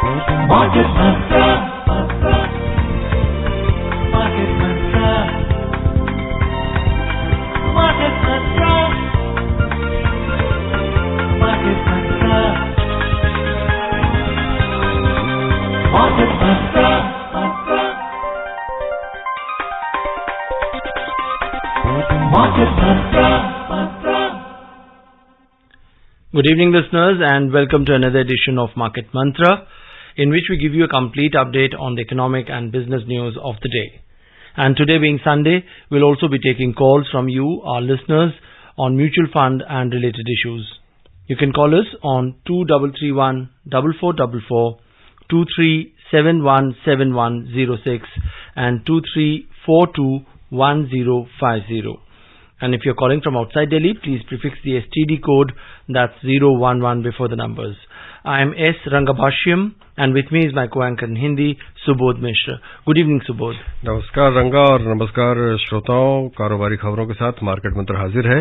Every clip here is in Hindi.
Market Mantra. Market Mantra. Market Mantra. Market Mantra. Market Mantra. Market Mantra. Good evening, listeners, and welcome to another edition of Market Mantra, in which we give you a complete update on the economic and business news of the day. And today being Sunday, we'll also be taking calls from you, our listeners, on mutual fund and related issues. You can call us on 2331 4444, 23717106 and 2342 1050. And if you're calling from outside Delhi, please prefix the STD code, that's 011 before the numbers. I am S. Rangabhashyam, and with me is my co-anchor in Hindi, Subodh Mishra. Good evening, Subodh. नमस्कार रंगा और नमस्कार श्रोताओं। कारोबारी खबरों के साथ मार्केट मंत्र हाजिर है।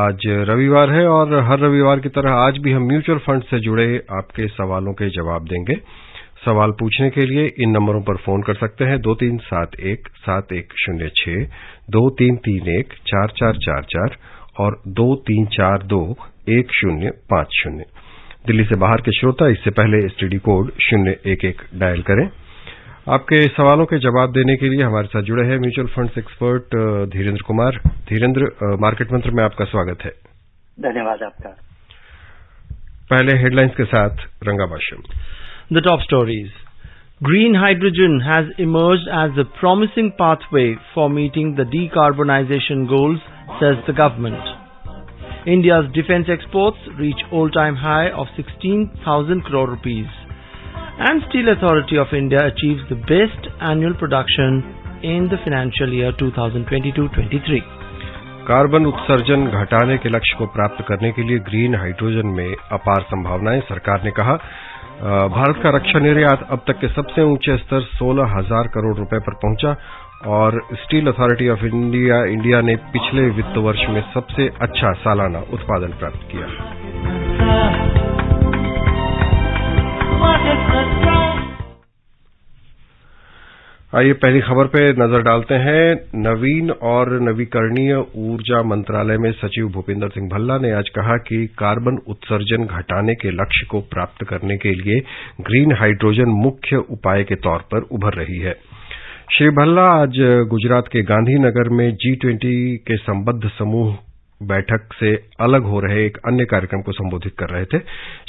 आज रविवार है और हर रविवार की तरह आज भी हम म्यूचुअल फंड से जुड़े आपके सवालों के जवाब देंगे। सवाल पूछने के लिए इन नंबरों पर फोन कर सकते हैं 2371-7106, 2331-4444 और 2342-1050। दिल्ली से बाहर के श्रोता इससे पहले एसटीडी कोड 011 डायल करें। आपके सवालों के जवाब देने के लिए हमारे साथ जुड़े हैं mutual funds expert Dhirendra Kumar. Dhirendra, market मंत्र में आपका स्वागत है। धन्यवाद आपका। पहले हेडलाइंस के साथ रंगा भाष्यम। The top stories. Green hydrogen has emerged as a promising pathway for meeting the decarbonization goals, says the government. India's defense exports reach all-time high of 16,000 crore rupees. And Steel Authority of India achieves the best annual production in the financial year 2022-23. Carbon उत्सर्जन घटाने के लक्ष्य को प्राप्त करने के लिए ग्रीन हाइड्रोजन में अपार संभावनाएं, सरकार ने कहा। भारत का रक्षा निर्यात अब तक के सबसे ऊंचे स्तर 16,000 करोड़ रुपए पर पहुंचा और स्टील अथॉरिटी ऑफ इंडिया ने पिछले वित्त वर्ष में सबसे अच्छा सालाना उत्पादन प्राप्त किया। आइए पहली खबर पे नजर डालते हैं। नवीन और नवीकरणीय ऊर्जा मंत्रालय में सचिव भूपिंदर सिंह भल्ला ने आज कहा कि कार्बन उत्सर्जन घटाने के लक्ष्य को प्राप्त करने के लिए ग्रीन हाइड्रोजन मुख्य उपाय के तौर पर उभर रही है। श्री भल्ला आज गुजरात के गांधीनगर में G20 के संबद्ध समूह बैठक से अलग हो रहे एक अन्य कार्यक्रम को संबोधित कर रहे थे।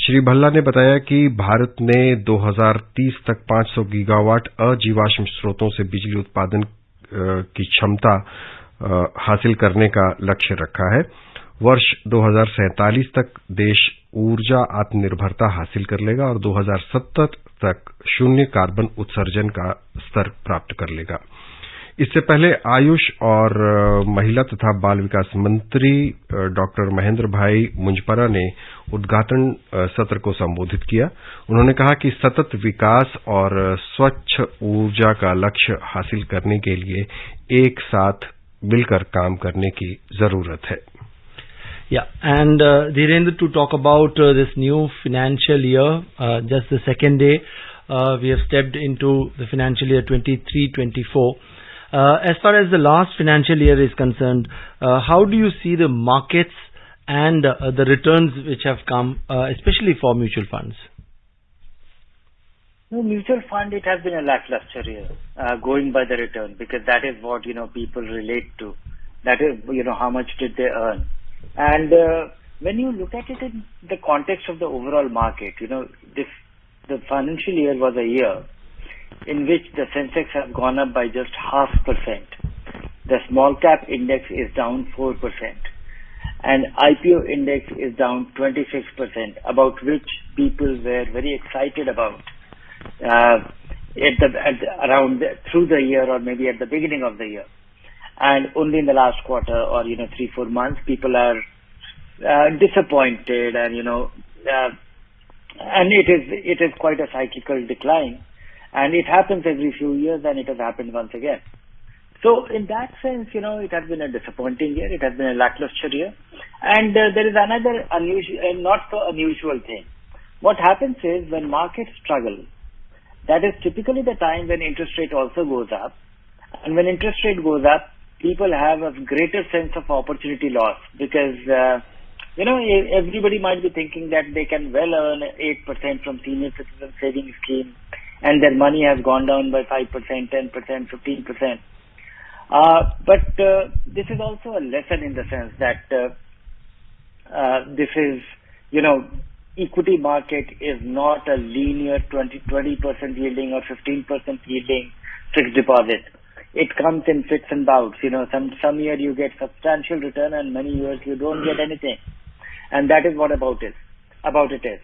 श्री भल्ला ने बताया कि भारत ने 2030 तक 500 गीगावाट अजीवाश्म स्रोतों से बिजली उत्पादन की क्षमता हासिल करने का लक्ष्य रखा है। वर्ष 2047 तक देश ऊर्जा आत्मनिर्भरता हासिल कर लेगा और 2070 तक शून्य कार्बन उत्सर्जन का स्तर प्राप्त कर लेगा। इससे पहले आयुष और महिला तथा बाल विकास मंत्री डॉक्टर महेंद्र भाई मुंजपरा ने उद्घाटन सत्र को संबोधित किया। उन्होंने कहा कि सतत विकास और स्वच्छ ऊर्जा का लक्ष्य हासिल करने के लिए एक साथ मिलकर काम करने की जरूरत है। Yeah, and Dhirendra, to talk about this new financial year, just the second day, we have stepped into the financial year 23-24. As far as the last financial year is concerned, how do you see the markets and the returns which have come, especially for mutual funds? No, mutual fund, it has been a lackluster year, going by the return, because that is what, people relate to. That is, how much did they earn. And when you look at it in the context of the overall market, the financial year was a year in which the Sensex has gone up by just 0.5%. The small cap index is down 4%. And IPO index is down 26%, about which people were very excited about through the year or maybe at the beginning of the year. And only in the last quarter or 3-4 months, people are disappointed, and and it is quite a cyclical decline, and it happens every few years, and it has happened once again. So in that sense, it has been a disappointing year. It has been a lackluster year, and there is another unusual, not so unusual thing. What happens is when markets struggle, that is typically the time when interest rate also goes up. And when interest rate goes up, people have a greater sense of opportunity loss because, everybody might be thinking that they can well earn 8% from senior citizen savings scheme and their money has gone down by 5%, 10%, 15%. But this is also a lesson in the sense that this is, equity market is not a linear 20% yielding or 15% yielding fixed deposit. It comes in fits and bouts. Some year you get substantial return and many years you don't get anything. And that is what about it is.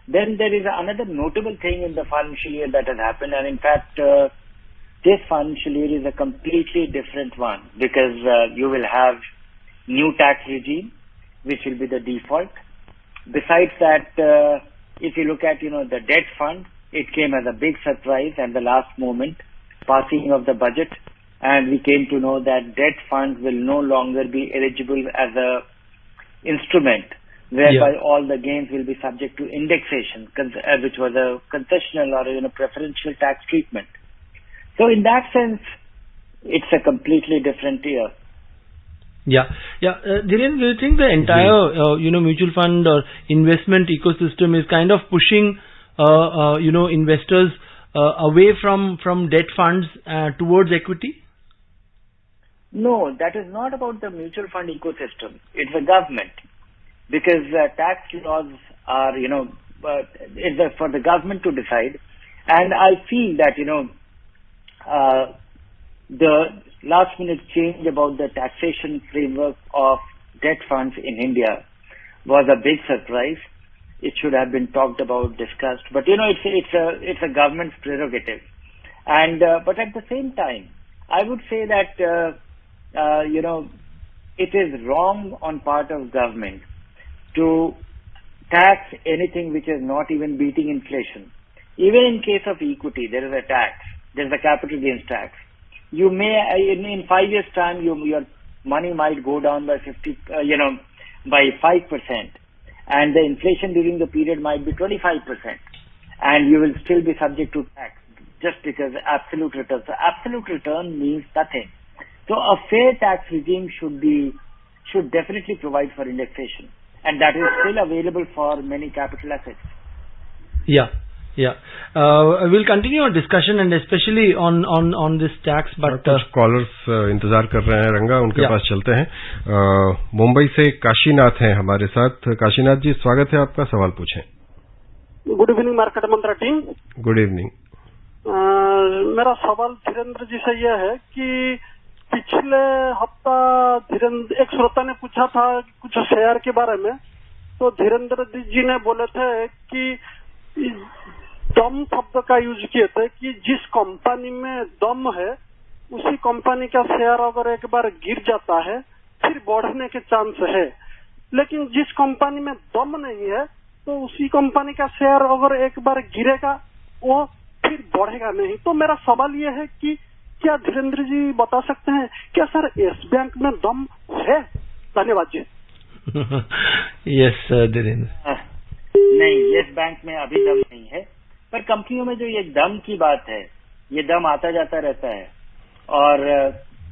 Then there is another notable thing in the financial year that has happened. And in fact, this financial year is a completely different one because you will have new tax regime, which will be the default. Besides that, if you look at, the debt fund, it came as a big surprise at the last moment, passing of the budget. And we came to know that debt funds will no longer be eligible as a instrument whereby all the gains will be subject to indexation, which was a concessional or preferential tax treatment. So in that sense, it's a completely different year. Dhiren, do you think the entire, mutual fund or investment ecosystem is kind of pushing, investors away from debt funds towards equity? No, that is not about the mutual fund ecosystem. It's the government. Because tax laws are, it's for the government to decide. And I feel that, the last minute change about the taxation framework of debt funds in India was a big surprise. It should have been talked about, discussed, but it's a government's prerogative. And but at the same time, I would say that it is wrong on part of government to tax anything which is not even beating inflation. Even in case of equity, there is a tax. There is a capital gains tax. You may, in 5 years' time, your money might go down by by 5%, and the inflation during the period might be 25%, and you will still be subject to tax just because absolute return. So absolute return means nothing. So a fair tax regime should definitely provide for indexation, and that is still available for many capital assets. We'll continue our discussion and especially on this tax. But कुछ कॉलर्स इंतजार कर रहे हैं रंगा, उनके पास चलते हैं। मुंबई से काशीनाथ हैं हमारे साथ। काशीनाथ जी, स्वागत है आपका, सवाल पूछें। गुड इवनिंग मार्केट मंत्रा टीम। Good evening. मेरा सवाल धीरेन्द्र जी से यह है कि पिछले हफ्ता धीरेन्द्र एक श्रोता ने पूछा था कुछ शेयर के बारे में, तो धीरेन्द्र जी ने बोले थे कि दम शब्द का यूज किए थे कि जिस कंपनी में दम है उसी कंपनी का शेयर अगर एक बार गिर जाता है फिर बढ़ने के चांस है, लेकिन जिस कंपनी में दम नहीं है तो उसी कंपनी का शेयर अगर एक बार गिरेगा वो फिर बढ़ेगा नहीं। तो मेरा सवाल ये है कि क्या धीरेन्द्र जी बता सकते हैं क्या सर येस बैंक में दम है? धन्यवाद जी। यस धीरेन्द्र। नहीं, येस बैंक में अभी दम नहीं है, पर कंपनियों में जो ये दम की बात है, ये दम आता जाता रहता है। और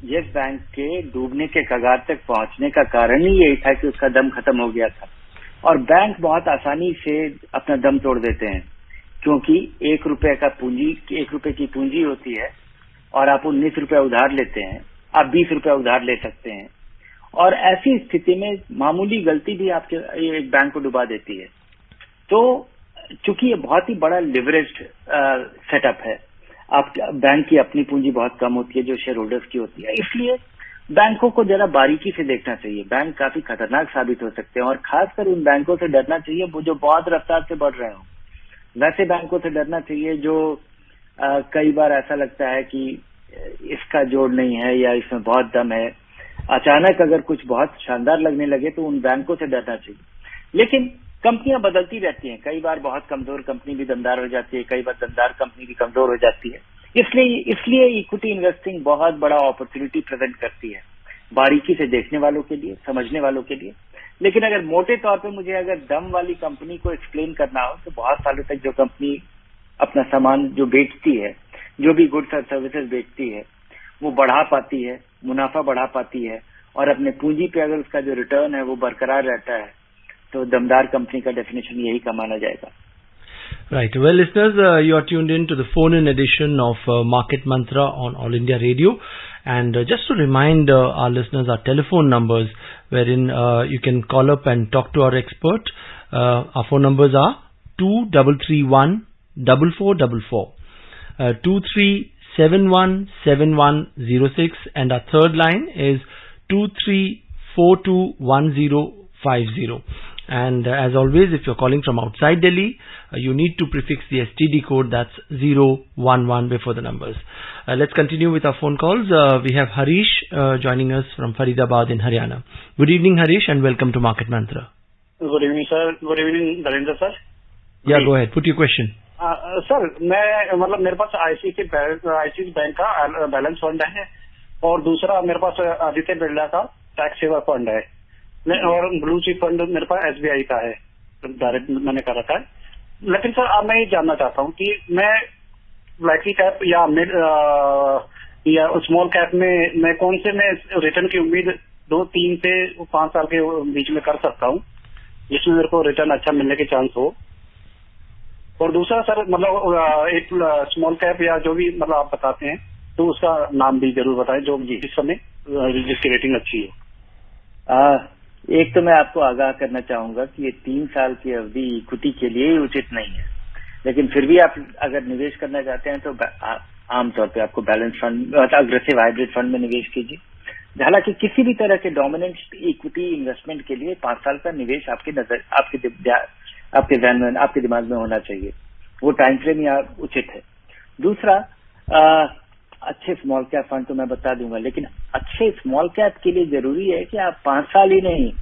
येस बैंक के डूबने के कगार तक पहुंचने का कारण ही यही था कि उसका दम खत्म हो गया था। और बैंक बहुत आसानी से अपना दम तोड़ देते हैं, क्योंकि 1 रुपए की पूंजी होती है और आप 19 रुपए उधार लेते हैं, आप 20 रुपए उधार ले सकते हैं। और ऐसी स्थिति में मामूली गलती भी आपके एक बैंक को डुबा देती है। तो चूंकि ये बहुत ही बड़ा लिवरेज्ड सेटअप है, आप बैंक की अपनी पूंजी बहुत कम होती है जो शेयर होल्डर्स की होती है, इसलिए बैंकों को जरा बारीकी से देखना चाहिए। बैंक काफी खतरनाक साबित हो सकते हैं और खासकर उन बैंकों से डरना चाहिए वो जो बहुत रफ्तार से बढ़ रहे हों। वैसे बैंकों से डरना चाहिए जो कई बार ऐसा लगता है कि इसका जोड़ नहीं है या इसमें बहुत दम है, अचानक अगर कुछ बहुत शानदार लगने लगे तो उन बैंकों से डरना चाहिए। लेकिन कंपनियां बदलती रहती हैं, कई बार बहुत कमजोर कंपनी भी दमदार हो जाती है, कई बार दमदार कंपनी भी कमजोर हो जाती है। इसलिए इक्विटी इन्वेस्टिंग बहुत बड़ा अपॉर्चुनिटी प्रेजेंट करती है बारीकी से देखने वालों के लिए, समझने वालों के लिए। लेकिन अगर मोटे तौर पे मुझे अगर दम वाली कंपनी को एक्सप्लेन करना हो तो बहुत सालों तक जो कंपनी अपना सामान जो बेचती है, जो भी गुड्स और सर्विसेज बेचती है, वो बढ़ा पाती है, मुनाफा बढ़ा पाती है, और अपने पूंजी पे अगर उसका जो रिटर्न है वो बरकरार रहता है, तो दमदार कंपनी का डेफिनेशन यही का माना जाएगा. Right. Well, listeners, you are tuned in to the phone-in edition of Market Mantra on All India Radio. And just to remind our listeners, our telephone numbers, wherein you can call up and talk to our expert. Our phone numbers are 2331 4444, 23717106, and our third line is 23421050. And as always, if you're calling from outside Delhi, you need to prefix the STD code, that's 011 before the numbers. Let's continue with our phone calls. We have Harish joining us from Faridabad in Haryana. Good evening, Harish, and welcome to Market Mantra. Good evening, sir. Good evening, Narendra sir. Yeah, go ahead. Put your question. Sir, मैं मतलब मेरे पास आईसीआईसीआई बैंक का बैलेंस फंड है, और दूसरा मेरे पास आदित्य बिरला का टैक्स सेवर फंड है, और ब्लू चिप फंड मेरे पास एसबीआई का है, डायरेक्ट मैंने कर रखा है. लेकिन सर अब मैं ये जानना चाहता हूँ कि मैं लाइटली कैप या स्मॉल कैप में मैं कौन से में रिटर्न की उम्मीद 2-3 से 5 साल के बीच में कर सकता हूँ, जिसमें मेरे को रिटर्न अच्छा मिलने के चांस हो. और दूसरा सर, मतलब एक स्मॉल कैप या जो भी मतलब आप बताते हैं, तो उसका नाम भी जरूर बताएं जो जिस समय जिसकी रेटिंग अच्छी है. एक तो मैं आपको आगाह करना चाहूंगा कि ये 3 साल की अवधि इक्विटी के लिए ही उचित नहीं है, लेकिन फिर भी आप अगर निवेश करना चाहते हैं तो आमतौर पे आपको balance fund, aggressive hybrid fund में निवेश कीजिए. हालांकि किसी भी तरह के डोमिनेंट इक्विटी इन्वेस्टमेंट के लिए 5 साल का निवेश आपके ध्यान में, आपके दिमाग में होना चाहिए. वो टाइम फ्रेम यहाँ उचित है. दूसरा, अच्छे स्मॉल कैप फंड तो मैं बता दूंगा, लेकिन अच्छे स्मॉल कैप के लिए जरूरी है कि आप 5 साल ही नहीं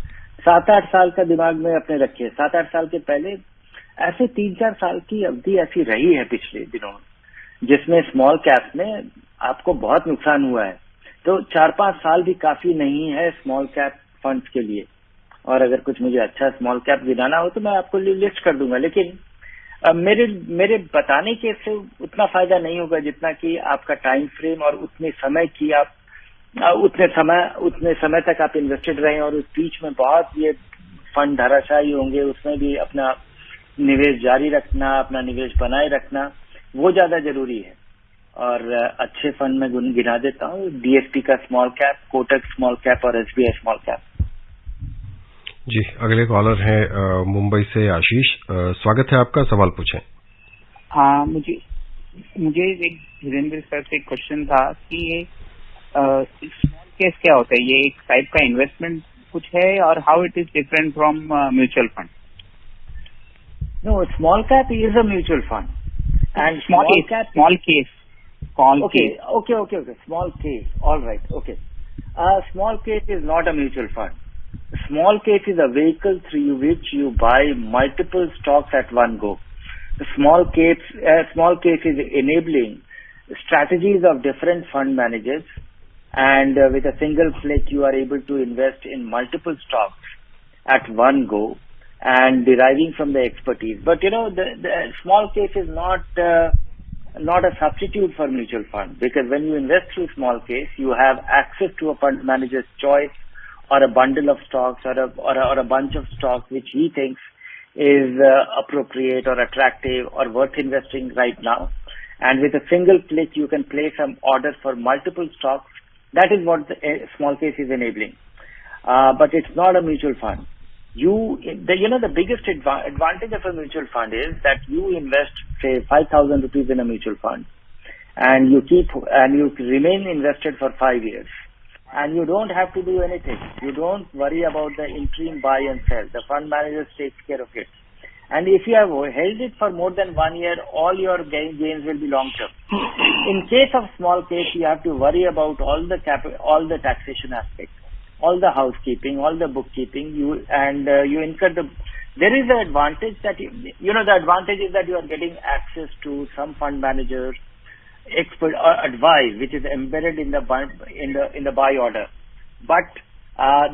7-8 साल का दिमाग में अपने रखिए. 7-8 साल के पहले ऐसे 3-4 साल की अवधि ऐसी रही है पिछले दिनों में, जिसमें स्मॉल कैप में आपको बहुत नुकसान हुआ है. तो 4-5 साल भी काफी नहीं है स्मॉल कैप फंड्स के लिए. और अगर कुछ मुझे अच्छा स्मॉल कैप गिनाना हो तो मैं आपको लिस्ट कर दूंगा, लेकिन मेरे बताने के से उतना फायदा नहीं होगा जितना कि आपका टाइम फ्रेम और उतने समय की आप उतने समय तक आप इन्वेस्टेड रहें, और उस बीच में बहुत ये फंड धराशायी होंगे, उसमें भी अपना निवेश जारी रखना, अपना निवेश बनाए रखना, वो ज्यादा जरूरी है. और अच्छे फंड में गिना देता हूँ डीएसपी का small cap, Kotak small cap और एसबीआई स्मॉल कैप. जी, अगले कॉलर हैं मुंबई से आशीष. स्वागत है आपका, सवाल पूछें. हाँ, मुझे एक धीरेन्द्र सर से एक क्वेश्चन था कि ये स्मॉल केस क्या होता है, ये एक टाइप का इन्वेस्टमेंट कुछ है, और how it is different from mutual fund? No, small cap is a mutual fund and small case. Okay. Small case. All right. Okay. Small case is not a mutual fund. Small case is a vehicle through which you buy multiple stocks at one go. The small case is enabling strategies of different fund managers, and with a single click you are able to invest in multiple stocks at one go and deriving from the expertise. But the small case is not a substitute for mutual fund, because when you invest through small case, you have access to a fund manager's choice or a bundle of stocks or a bunch of stocks which he thinks is appropriate or attractive or worth investing right now. And with a single click, you can place some orders for multiple stocks. That is what the small case is enabling. But it's not a mutual fund. The biggest advantage of a mutual fund is that you invest, say, 5,000 rupees in a mutual fund, and you remain invested for 5 years, and you don't have to do anything. You don't worry about the interim buy and sell. The fund manager takes care of it. And if you have held it for more than 1 year, all your gains will be long term. In case of small case, you have to worry about all the taxation aspects, all the housekeeping, all the bookkeeping. You incur there is the advantage that the advantage is that you are getting access to some fund managers expert or advice which is embedded in the buy order. But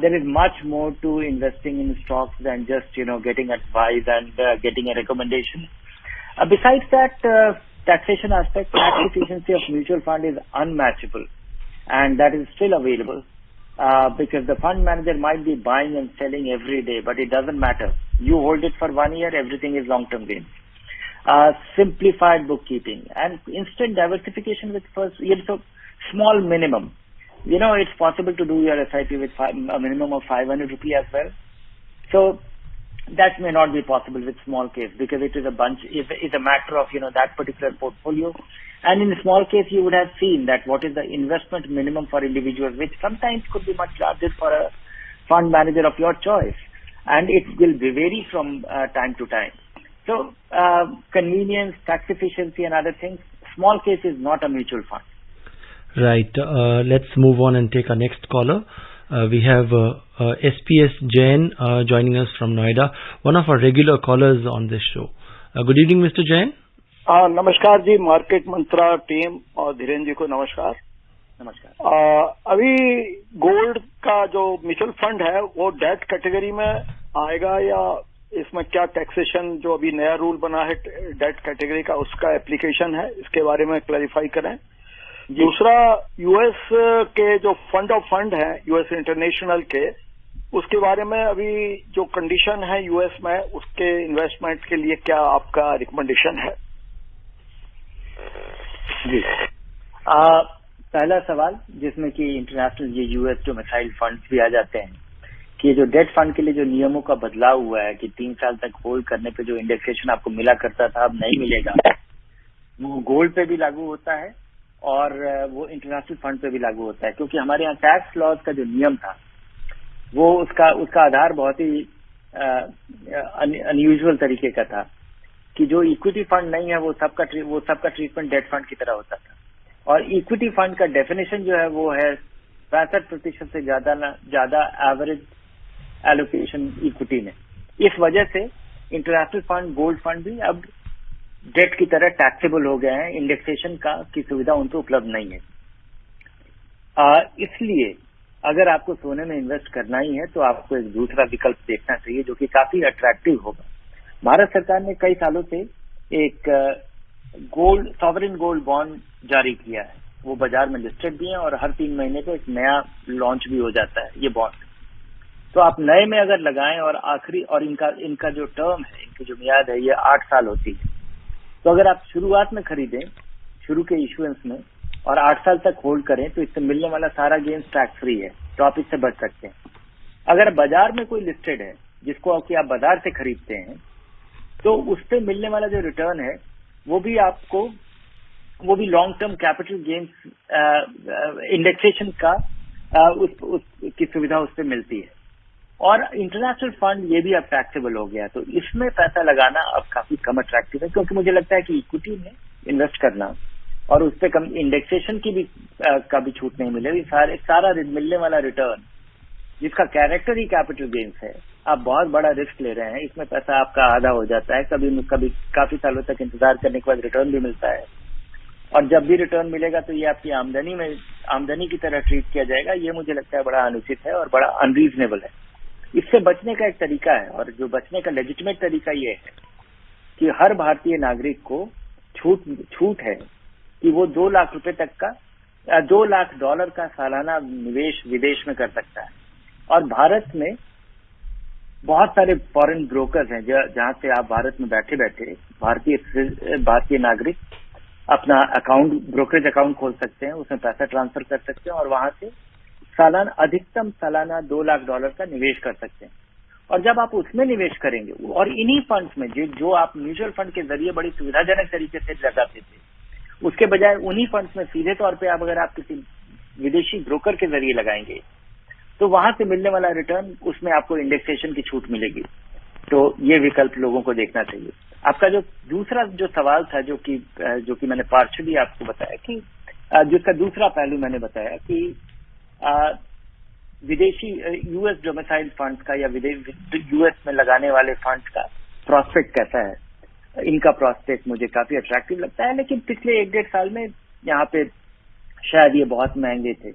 there is much more to investing in stocks than just getting advice and getting a recommendation. Besides that, taxation aspect, tax efficiency of mutual fund is unmatchable, and that is still available because the fund manager might be buying and selling every day, but it doesn't matter. You hold it for 1 year, everything is long-term gains. Simplified bookkeeping and instant diversification with so small minimum. It's possible to do your SIP with a minimum of 500 rupee as well. So that may not be possible with small case because it is a matter of, that particular portfolio. And in a small case, you would have seen that what is the investment minimum for individuals, which sometimes could be much larger for a fund manager of your choice. And it will vary from time to time. So convenience, tax efficiency and other things, small case is not a mutual fund. Right. Let's move on and take our next caller. We have SPS Jain joining us from Noida, one of our regular callers on this show. Good evening, Mr. Jain. नमस्कार जी, मार्केट मंत्रा टीम और धीरेन्द्र जी को नमस्कार। अभी गोल्ड का जो म्यूचुअल फंड है वो डेट कैटेगरी में आएगा या इसमें क्या टैक्सेशन जो अभी नया रूल बना है डेट कैटेगरी का उसका एप्लीकेशन है, इसके बारे में क्लैरिफाई करें। दूसरा, यूएस के जो फंड ऑफ फंड है यूएस इंटरनेशनल के, उसके बारे में अभी जो कंडीशन है यूएस में उसके इन्वेस्टमेंट के लिए क्या आपका रिकमेंडेशन है? जी, पहला सवाल जिसमें कि इंटरनेशनल ये यूएस जो मिसाइल फंड्स भी आ जाते हैं कि जो डेट फंड के लिए जो नियमों का बदलाव हुआ है कि 3 साल तक होल्ड करने पे जो इंडेक्सेशन आपको मिला करता था अब नहीं मिलेगा, वो गोल्ड पे भी लागू होता है और वो इंटरनेशनल फंड पे भी लागू होता है। क्योंकि हमारे यहाँ टैक्स लॉज का जो नियम था वो उसका आधार बहुत ही अनयूजुअल तरीके का था कि जो इक्विटी फंड नहीं है वो सबका ट्रीटमेंट डेट फंड की तरह होता था। और इक्विटी फंड का डेफिनेशन जो है वो है 65% से ज्यादा एवरेज एलोकेशन इक्विटी में। इस वजह से इंटरनेशनल फंड, गोल्ड फंड भी अब डेट की तरह टैक्सेबल हो गए हैं। इंडेक्सेशन की सुविधा उनको उपलब्ध नहीं है। इसलिए अगर आपको सोने में इन्वेस्ट करना ही है तो आपको एक दूसरा विकल्प देखना चाहिए जो कि काफी अट्रैक्टिव होगा। भारत सरकार ने कई सालों से एक सॉवरेन गोल्ड बॉन्ड जारी किया है। वो बाजार में लिस्टेड भी है और हर 3 महीने पे एक नया लॉन्च भी हो जाता है ये बॉन्ड। तो आप नए में अगर लगाएं और आखिरी और इनका जो टर्म है, इनकी जो मियाद है ये 8 साल होती है। तो अगर आप शुरुआत में खरीदें, शुरू के इश्यूएंस में, और 8 साल तक होल्ड करें तो इससे मिलने वाला सारा गेन्स टैक्स फ्री है, तो आप इससे बच सकते हैं। अगर बाजार में कोई लिस्टेड है जिसको कि आप बाजार से खरीदते हैं तो उस पर मिलने वाला जो रिटर्न है वो भी long term capital gains indexation का की सुविधा उस पर मिलती है। और इंटरनेशनल फंड ये भी अब टैक्सेबल हो गया, तो इसमें पैसा लगाना अब काफी कम अट्रैक्टिव है। क्योंकि मुझे लगता है कि इक्विटी में इन्वेस्ट करना और उस पर कम इंडेक्सेशन का भी छूट नहीं मिलेगी, सारा मिलने वाला रिटर्न जिसका कैरेक्टर ही कैपिटल गेन्स है, आप बहुत बड़ा रिस्क ले रहे हैं। इसमें पैसा आपका आधा हो जाता है, कभी काफी सालों तक इंतजार करने के बाद रिटर्न भी मिलता है। और जब भी रिटर्न मिलेगा तो ये आपकी आमदनी की तरह ट्रीट किया जाएगा। ये मुझे लगता है बड़ा अनुचित है और बड़ा अनरीजनेबल है। इससे बचने का एक तरीका है, और जो बचने का लेजिटिमेट तरीका ये है कि हर भारतीय नागरिक को छूट है कि वो $2 लाख तक का $2 लाख का सालाना निवेश विदेश में कर सकता है। और भारत में बहुत सारे फॉरेन ब्रोकर्स हैं जहां से आप भारत में बैठे बैठे भारतीय नागरिक अपना ब्रोकरेज अकाउंट खोल सकते हैं, उसमें पैसा ट्रांसफर कर सकते हैं और वहां से अधिकतम सालाना $2 लाख का निवेश कर सकते हैं। और जब आप उसमें निवेश करेंगे और इन्हीं फंड्स में जो आप म्यूचुअल फंड के जरिए बड़ी सुविधाजनक तरीके से लगाते थे, उसके बजाय उन्हीं फंड्स में सीधे तौर पे अगर आप किसी विदेशी ब्रोकर के जरिए लगाएंगे तो वहां से मिलने वाला रिटर्न, उसमें आपको इंडेक्सेशन की छूट मिलेगी। तो ये विकल्प लोगों को देखना चाहिए। आपका जो दूसरा जो सवाल था जो कि मैंने पार्शली आपको बताया कि जिसका दूसरा पहलू मैंने बताया कि विदेशी यूएस डोमिसाइल फंड्स का या यूएस में लगाने वाले फंड्स का प्रॉस्पेक्ट कैसा है। इनका प्रॉस्पेक्ट मुझे काफी अट्रैक्टिव लगता है, लेकिन पिछले 1-1.5 साल में यहाँ पे शायद ये बहुत महंगे थे।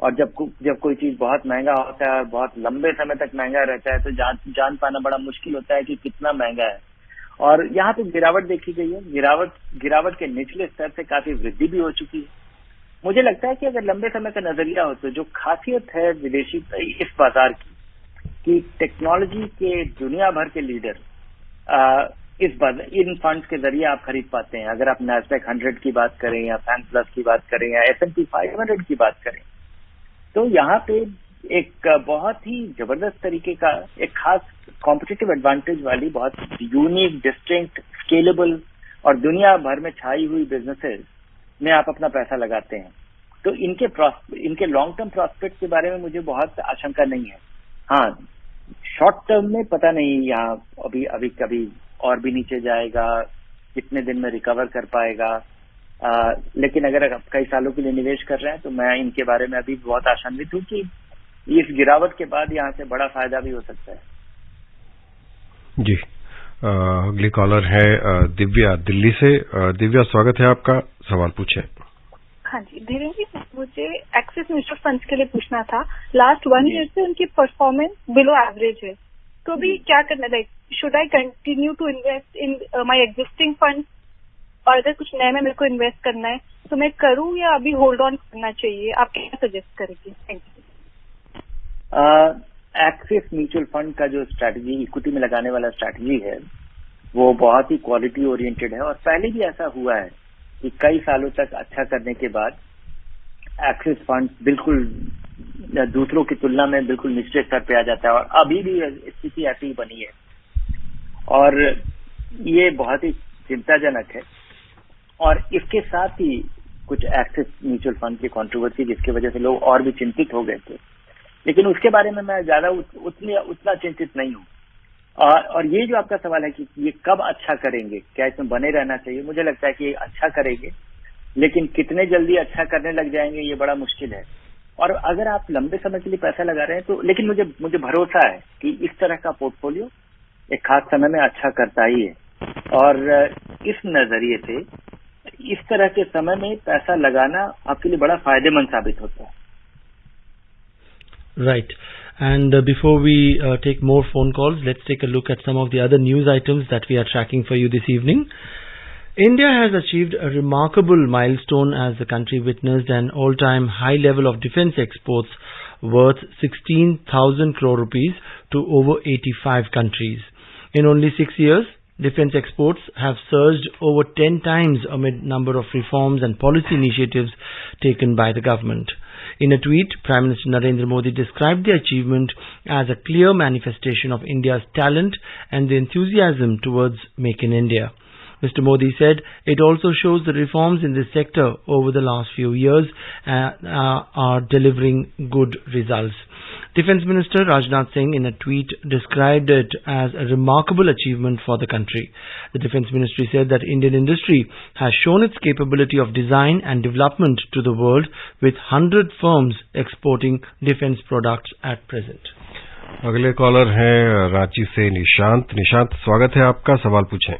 और जब कोई चीज बहुत महंगा होता है और बहुत लंबे समय तक महंगा रहता है तो जान पाना बड़ा मुश्किल होता है कि कितना महंगा है। और यहाँ पे गिरावट देखी गई है। गिरावट के निचले स्तर से काफी वृद्धि भी हो चुकी है। मुझे लगता है कि अगर लंबे समय का नजरिया हो तो जो खासियत है विदेशी इस बाजार की कि टेक्नोलॉजी के दुनिया भर के लीडर इन फंड्स के जरिए आप खरीद पाते हैं। अगर आप नैस्डैक 100 की बात करें या फैन प्लस की बात करें या S&P 500 की बात करें, तो यहाँ पे एक बहुत ही जबरदस्त तरीके का एक खास कॉम्पिटिटिव एडवांटेज वाली बहुत यूनिक, डिस्टिंक्ट, स्केलेबल और दुनिया भर में छाई हुई बिजनेसेस में आप अपना पैसा लगाते हैं। तो इनके लॉन्ग टर्म प्रॉस्पेक्ट के बारे में मुझे बहुत आशंका नहीं है। हाँ, शॉर्ट टर्म में पता नहीं, यहाँ अभी कभी और भी नीचे जाएगा, कितने दिन में रिकवर कर पाएगा। लेकिन अगर आप कई सालों के लिए निवेश कर रहे हैं तो मैं इनके बारे में अभी बहुत आशान्वित हूँ कि इस गिरावट के बाद यहाँ से बड़ा फायदा भी हो सकता है। जी, अगली कॉलर है दिव्या दिल्ली से। दिव्या, स्वागत है आपका, सवाल पूछें। हाँ जी, धीरेन्द्र जी, मुझे एक्सिस म्यूचुअल फंड्स के लिए पूछना था। लास्ट 1 ईयर से उनकी परफॉर्मेंस बिलो एवरेज है, तो अभी क्या करना, like should I continue to invest in my existing fund, और अगर कुछ नए में मेरे को इन्वेस्ट करना है तो मैं करूँ या अभी होल्ड ऑन करना चाहिए? आप क्या सजेस्ट करेंगे? Thank you. Axis mutual fund का जो स्ट्रैटेजी, इक्विटी में लगाने वाला स्ट्रैटेजी है, वो बहुत ही क्वालिटी ओरिएंटेड है। और पहले भी ऐसा हुआ है कि कई सालों तक अच्छा करने के बाद एक्सिस फंड बिल्कुल दूसरों की तुलना में बिल्कुल निचले स्तर पे आ जाता है, और अभी भी स्थिति ऐसी ही बनी है। और ये बहुत ही चिंताजनक है। और इसके साथ ही कुछ एक्सिस म्यूचुअल फंड की कंट्रोवर्सी, जिसकी वजह से लोग और भी चिंतित हो गए थे, लेकिन उसके बारे में मैं ज्यादा उतना चिंतित नहीं हूँ। और ये जो आपका सवाल है कि ये कब अच्छा करेंगे, क्या इसमें बने रहना चाहिए, मुझे लगता है कि ये अच्छा करेंगे, लेकिन कितने जल्दी अच्छा करने लग जाएंगे ये बड़ा मुश्किल है। और अगर आप लंबे समय के लिए पैसा लगा रहे हैं तो, लेकिन मुझे भरोसा है कि इस तरह का पोर्टफोलियो एक खास समय में अच्छा करता ही है। और इस नजरिए से इस तरह के समय में पैसा लगाना आपके लिए बड़ा फायदेमंद साबित होता है। Right. And before we take more phone calls, let's take a look at some of the other news items that we are tracking for you this evening. India has achieved a remarkable milestone as the country witnessed an all-time high level of defense exports worth 16,000 crore rupees to over 85 countries. In only 6 years, defense exports have surged over 10 times amid number of reforms and policy initiatives taken by the government. In a tweet, Prime Minister Narendra Modi described the achievement as a clear manifestation of India's talent and the enthusiasm towards Make in India. Mr. Modi said it also shows the reforms in this sector over the last few years are delivering good results. Defence Minister Rajnath Singh in a tweet described it as a remarkable achievement for the country. The Defence Ministry said that Indian industry has shown its capability of design and development to the world, with 100 firms exporting defence products at present. अगले कॉलर हैं रांची से निशांत। निशांत, स्वागत है आपका, सवाल पूछें।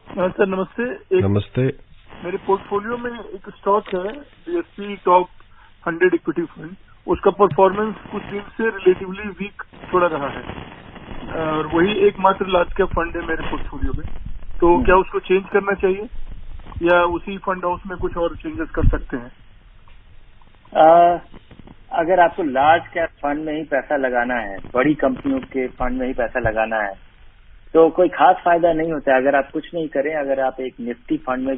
सर नमस्ते। नमस्ते। मेरे पोर्टफोलियो में एक स्टॉक है BSE टॉप 100 इक्विटी फंड, उसका परफॉर्मेंस कुछ दिन से रिलेटिवली वीक थोड़ा रहा है, और वही एकमात्र लार्ज कैप फंड है मेरे पोर्टफोलियो में। तो क्या उसको चेंज करना चाहिए या उसी फंड हाउस में कुछ और चेंजेस कर सकते हैं? अगर आपको लार्ज कैप फंड में ही पैसा लगाना है, बड़ी कंपनियों के फंड में ही पैसा लगाना है, तो कोई खास फायदा नहीं होता है अगर आप कुछ नहीं करें। अगर आप एक निफ्टी फंड में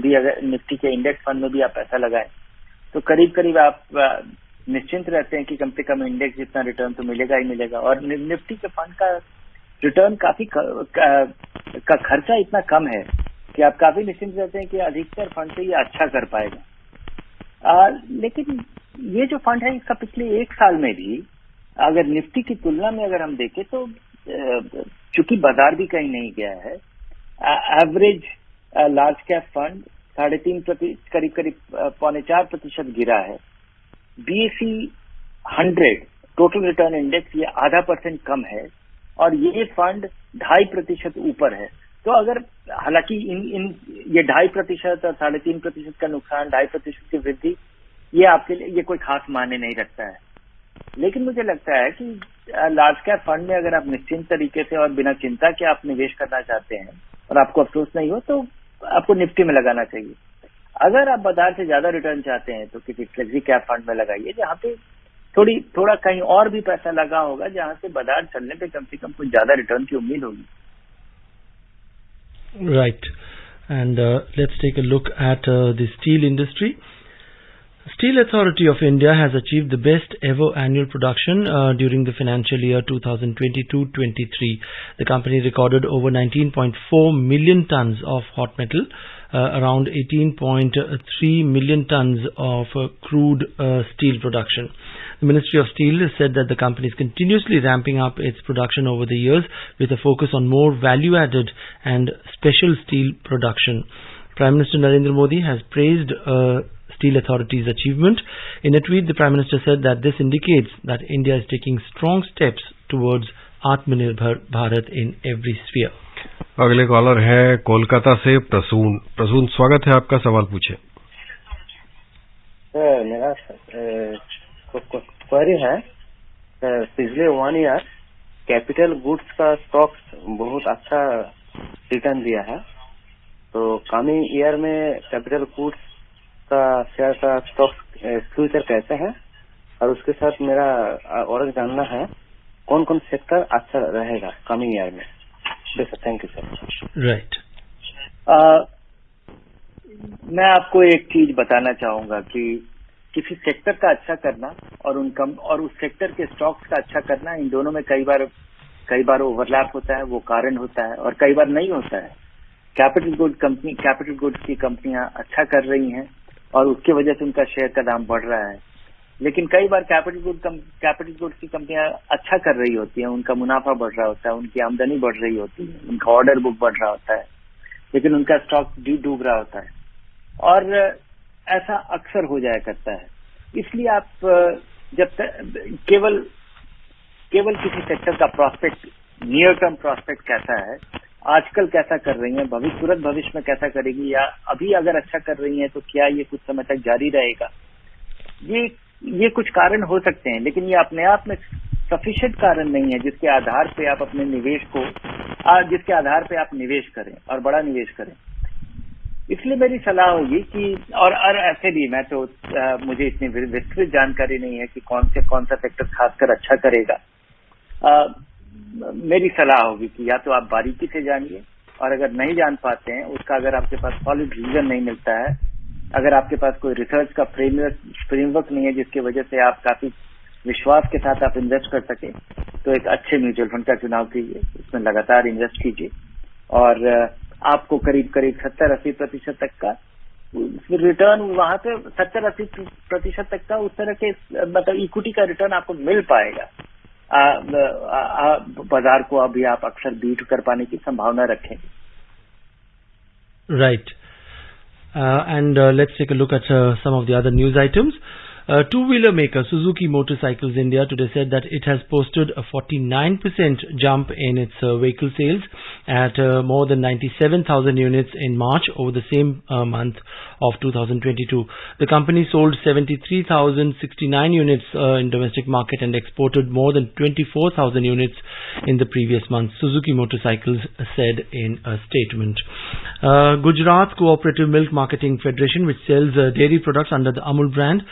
भी, अगर निफ्टी के इंडेक्स फंड में भी आप पैसा लगाएं, तो करीब करीब आप निश्चिंत रहते हैं कि कम से कम इंडेक्स जितना रिटर्न तो मिलेगा ही मिलेगा। और निफ्टी के फंड का रिटर्न काफी का खर्चा इतना कम है कि आप काफी निश्चिंत रहते हैं कि अधिकतर फंड से ये अच्छा कर पाएगा। लेकिन ये जो फंड है, इसका पिछले 1 साल में भी अगर निफ्टी की तुलना में अगर हम देखें तो चूंकि बाजार भी कहीं नहीं गया है, एवरेज लार्ज कैप फंड 3.5% करीब 4.5% गिरा है। BSE 100 टोटल रिटर्न इंडेक्स ये 0.5% कम है, और ये फंड 2.5% ऊपर है। तो अगर हालांकि इन ये 2.5% और 3.5% का नुकसान, 2.5% की वृद्धि, ये आपके लिए ये कोई खास मायने नहीं रखता है। लेकिन मुझे लगता है कि लार्ज कैप फंड में अगर आप निश्चिंत तरीके से और बिना चिंता के आप निवेश करना चाहते हैं और आपको अफसोस नहीं हो तो आपको निफ्टी में लगाना चाहिए। अगर आप बाजार से ज्यादा रिटर्न चाहते हैं तो किसी फ्लेक्सी कैप फंड में लगाइए जहाँ पे थोड़ा कहीं और भी पैसा लगा होगा, जहाँ से बाजार चलने पे कम से कम कुछ ज्यादा रिटर्न की उम्मीद होगी। Right. And let's take a look at the steel industry. Steel Authority of India has achieved the best ever annual production during the financial year 2022-23. The company recorded over 19.4 million tons of hot metal, around 18.3 million tons of crude steel production. The Ministry of Steel has said that the company is continuously ramping up its production over the years with a focus on more value-added and special steel production. Prime Minister Narendra Modi has praised Steel Authority's achievement. In a tweet, the Prime Minister said that this indicates that India is taking strong steps towards Atmanirbhar Bharat in every sphere. अगले कॉलर है कोलकाता से प्रसून। प्रसून, स्वागत है आपका, सवाल पूछे। मेरा क्वेरी है, पिछले 1 ईयर कैपिटल गुड्स का स्टॉक्स बहुत अच्छा रिटर्न दिया है, तो कमिंग ईयर में कैपिटल गुड्स का शेयर का स्टॉक फ्यूचर कैसे है, और उसके साथ मेरा और जानना है कौन कौन सेक्टर अच्छा रहेगा कमिंग ईयर में। Thank you sir. राइट, मैं आपको एक चीज बताना चाहूंगा कि किसी सेक्टर का अच्छा करना और उस सेक्टर के स्टॉक्स का अच्छा करना, इन दोनों में कई बार ओवरलैप होता है, वो कारण होता है, और कई बार नहीं होता है। कैपिटल गुड्स की कंपनियां अच्छा कर रही हैं और उसकी वजह से उनका शेयर का दाम बढ़ रहा है, लेकिन कई बार कैपिटल गुड्स की कंपनियां अच्छा कर रही होती हैं, उनका मुनाफा बढ़ रहा होता है, उनकी आमदनी बढ़ रही होती है, उनका ऑर्डर बुक बढ़ रहा होता है, लेकिन उनका स्टॉक डूब रहा होता है, और ऐसा अक्सर हो जाया करता है। इसलिए आप जब तक केवल किसी सेक्टर का प्रॉस्पेक्ट, नियर टर्म प्रॉस्पेक्ट कैसा है, आजकल कैसा कर रही हैं, तुरंत भविष्य में कैसा करेगी, या अभी अगर अच्छा कर रही हैं तो क्या ये कुछ समय तक जारी रहेगा, ये कुछ कारण हो सकते हैं, लेकिन ये अपने आप में सफिशिएंट कारण नहीं है जिसके आधार पे आप अपने निवेश को जिसके आधार पे आप निवेश करें और बड़ा निवेश करें। इसलिए मेरी सलाह होगी कि और ऐसे भी मैं तो मुझे इतनी विस्तृत जानकारी नहीं है कि कौन सा सेक्टर खासकर अच्छा करेगा। मेरी सलाह होगी कि या तो आप बारीकी से जानिए, और अगर नहीं जान पाते हैं उसका, अगर आपके पास सॉलिड रीजन नहीं मिलता है, अगर आपके पास कोई रिसर्च का फ्रेमवर्क नहीं है जिसकी वजह से आप काफी विश्वास के साथ आप इन्वेस्ट कर सके, तो एक अच्छे म्यूचुअल फंड का चुनाव कीजिए, उसमें लगातार इन्वेस्ट कीजिए, और आपको करीब 70-80% तक का रिटर्न, वहां से 70-80% तक का उस तरह के मतलब इक्विटी का रिटर्न आपको मिल पाएगा। बाजार को अभी आप अक्सर बीट कर पाने की संभावना रखेंगे। Right, and let's take a look at some of the other news items. Two-wheeler maker Suzuki Motorcycles India today said that it has posted a 49% jump in its vehicle sales at more than 97,000 units in March over the same month of 2022. The company sold 73,069 units in domestic market and exported more than 24,000 units in the previous month, Suzuki Motorcycles said in a statement. Gujarat Cooperative Milk Marketing Federation, which sells dairy products under the Amul brand,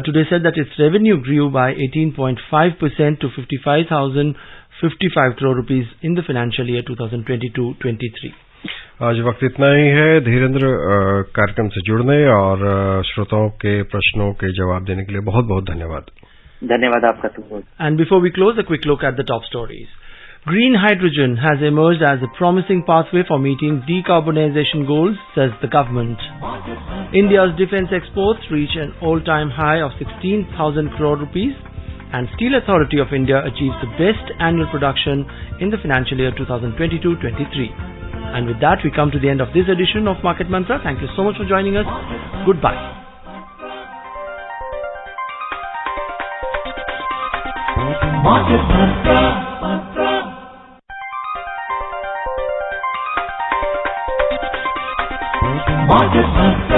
today said that its revenue grew by 18.5% to 55,055 crore rupees in the financial year 2022-23. आज वक्त इतना ही है। धीरेन्द्र, कार्यक्रम से जुड़ने और श्रोताओं के प्रश्नों के जवाब देने के लिए बहुत बहुत धन्यवाद। धन्यवाद आपका। And before we close, a quick look at the top stories. Green hydrogen has emerged as a promising pathway for meeting decarbonization goals, says the government. India's defence exports reach an all-time high of 16,000 crore rupees, and Steel Authority of India achieves the best annual production in the financial year 2022-23. And with that, we come to the end of this edition of Market Mantra. Thank you so much for joining us. Goodbye. Market Mantra. Market Mantra.